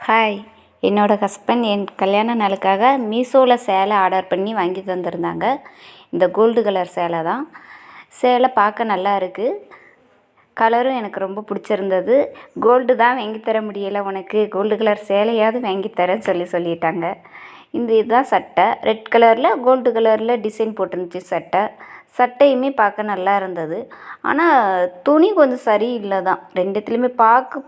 Hi, என்னோடய husband என் கல்யாண நாளுக்காக மீஷோவில் சேலை ஆர்டர் பண்ணி வாங்கி தந்திருந்தாங்க. இந்த கோல்டு கலர் சேலை தான். சேலை பார்க்க நல்லா இருக்குது. கலரும் எனக்கு ரொம்ப பிடிச்சிருந்தது. கோல்டு தான் வாங்கி தர முடியலை, உனக்கு கோல்டு கலர் சேலையாவது வாங்கி தரேன்னு சொல்லிட்டாங்க. இதுதான் சட்டை. ரெட் கலரில் கோல்டு கலரில் டிசைன் போட்டிருந்துச்சு. சட்டையுமே பார்க்க நல்லா இருந்தது. ஆனால் துணி கொஞ்சம் சரியில்லை தான். ரெண்டுத்துலேயுமே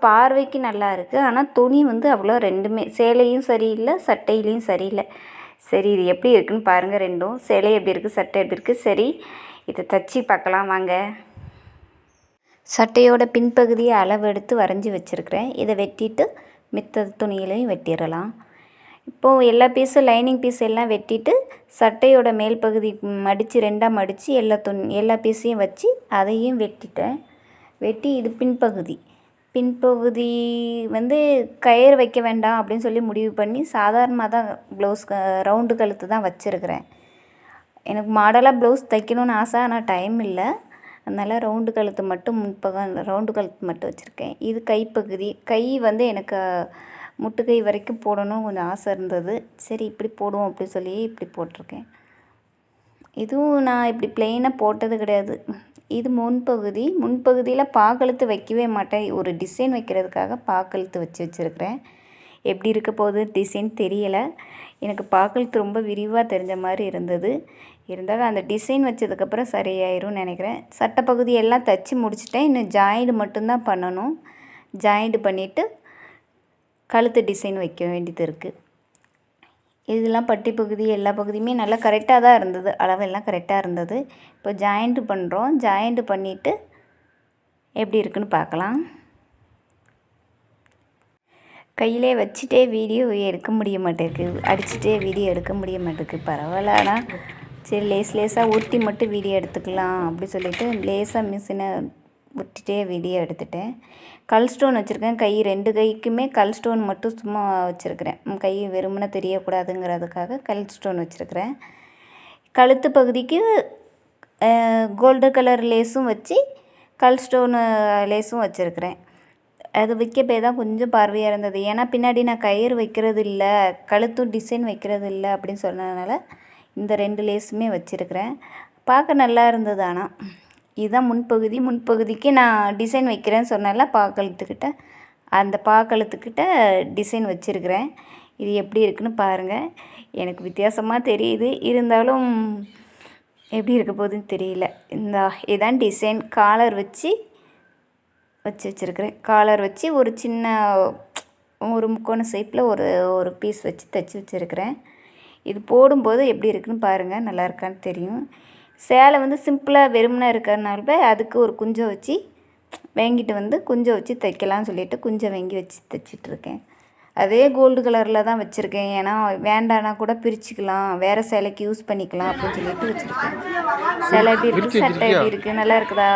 பார்வைக்கு நல்லா இருக்குது. ஆனால் துணி அவ்வளோ ரெண்டுமே சேலையும் சரியில்லை, சட்டையிலையும் சரியில்லை. சரி, இது எப்படி இருக்குதுன்னு பாருங்கள். ரெண்டும் சேலை எப்படி இருக்குது, சட்டை எப்படி இருக்குது. சரி, இதை தச்சு பார்க்கலாம் வாங்க. சட்டையோட பின்பகுதியை அளவு எடுத்து வரைஞ்சி வச்சுருக்கிறேன். இதை வெட்டிட்டு மித்த துணியிலையும் வெட்டிடலாம். இப்போது எல்லா பீஸும் லைனிங் பீஸ் எல்லாம் வெட்டிட்டு சட்டையோட மேல் பகுதி மடித்து ரெண்டாக மடித்து எல்லா பீஸையும் வச்சு அதையும் வெட்டிட்டேன். வெட்டி இது பின்பகுதி கயிறு வைக்க வேண்டாம் அப்படின்னு சொல்லி முடிவு பண்ணி சாதாரணமாக தான் ப்ளவுஸ் ரவுண்டு கழுத்து தான் வச்சுருக்கிறேன். எனக்கு மாடலாக ப்ளவுஸ் தைக்கணும்னு ஆசை, ஆனால் டைம் இல்லை. அதனால் ரவுண்டு கழுத்து மட்டும் ரவுண்டு கழுத்து மட்டும் வச்சுருக்கேன். இது கைப்பகுதி. கை எனக்கு முட்டுக்கை வரைக்கும் போடணும் கொஞ்சம் ஆசை இருந்தது. சரி, இப்படி போடுவோம் அப்படின்னு சொல்லி இப்படி போட்டிருக்கேன். இதுவும் நான் இப்படி ப்ளெயினாக போட்டது கிடையாது. இது முன்பகுதியில் பாக்கழுத்து வைக்கவே மாட்டேன். ஒரு டிசைன் வைக்கிறதுக்காக பாக்கழுத்து வச்சுருக்கிறேன். எப்படி இருக்க போகுது டிசைன் தெரியலை. எனக்கு பாக்கழுத்து ரொம்ப விரிவாக தெரிஞ்ச மாதிரி இருந்தது. இருந்தாலும் அந்த டிசைன் வச்சதுக்கப்புறம் சரியாயிரும்னு நினைக்கிறேன். சட்டை பகுதி எல்லாம் தைச்சி முடிச்சிட்டேன். இன்னும் ஜாயிண்ட் மட்டும்தான் பண்ணணும். ஜாயிண்ட் பண்ணிவிட்டு கழுத்து டிசைன் வைக்க வேண்டியது இருக்குது. இதெல்லாம் பட்டி பகுதி எல்லா பகுதியுமே நல்லா கரெக்டாக தான் இருந்தது. அளவெல்லாம் கரெக்டாக இருந்தது. இப்போ ஜாயிண்ட் பண்ணுறோம். ஜாயிண்ட் பண்ணிவிட்டு எப்படி இருக்குன்னு பார்க்கலாம். கையிலே வச்சுட்டே வீடியோ எடுக்க முடிய மாட்டேங்குது. அடிச்சுட்டே வீடியோ எடுக்க முடிய மாட்டேங்குது. பரவாயில்ல, ஆனால் சரி லேசாக உருட்டி மட்டும் வீடியோ எடுத்துக்கலாம் அப்படி சொல்லிவிட்டு லேசாக மிஷினை உருட்டிகிட்டே வீடியோ எடுத்துட்டேன். கல் ஸ்டோன் வச்சுருக்கேன். ரெண்டு கைக்குமே கல் ஸ்டோன் மட்டும் சும்மா வச்சுருக்கிறேன். கை வெறுமனே தெரியக்கூடாதுங்கிறதுக்காக கல் ஸ்டோன் வச்சுருக்கிறேன். கழுத்து பகுதிக்கு கோல்டு கலர் லேஸும் வச்சு கல் ஸ்டோனு லேஸும் வச்சுருக்கிறேன். அது வைக்கப்பே தான் கொஞ்சம் பார்வையாக இருந்தது. ஏன்னா பின்னாடி நான் கயிறு வைக்கிறது இல்லை, கழுத்தும் டிசைன் வைக்கிறது இல்லை அப்படின்னு சொன்னதுனால இந்த 2 லேஸுமே வச்சுருக்கிறேன். பார்க்க நல்லா இருந்தது. ஆனால் இதுதான் முன்பகுதிக்கு நான் டிசைன் வைக்கிறேன்னு சொன்னால அந்த பாக்கழுத்துக்கிட்ட டிசைன் வச்சுருக்கிறேன். இது எப்படி இருக்குன்னு பாருங்கள். எனக்கு வித்தியாசமாக தெரியுது. இருந்தாலும் எப்படி இருக்க போகுதுன்னு தெரியல. இதான் டிசைன். காலர் வச்சுருக்கிறேன். காலர் வச்சு ஒரு சின்ன ஒரு முக்கோண ஷேப்பில் ஒரு பீஸ் வச்சு தைச்சி வச்சுருக்கிறேன். இது போடும்போது எப்படி இருக்குன்னு பாருங்கள். நல்லா இருக்கான்னு தெரியும். சேலை சிம்பிளாக வெறுமனே இருக்கிறனால அதுக்கு ஒரு குஞ்சம் வச்சு வாங்கிட்டு குஞ்சம் வச்சு தைக்கலாம்னு சொல்லிட்டு குஞ்சம் வாங்கி வச்சு தைச்சிட்ருக்கேன். அதே கோல்டு கலரில் தான் வச்சுருக்கேன். ஏன்னா வேண்டானா கூட பிரிச்சுக்கலாம், வேறு சேலைக்கு யூஸ் பண்ணிக்கலாம் அப்படின்னு சொல்லிட்டு வச்சுருக்கேன். சேலை எப்படி இருக்குது, சட்டை எப்படி இருக்குது, நல்லா இருக்குதா?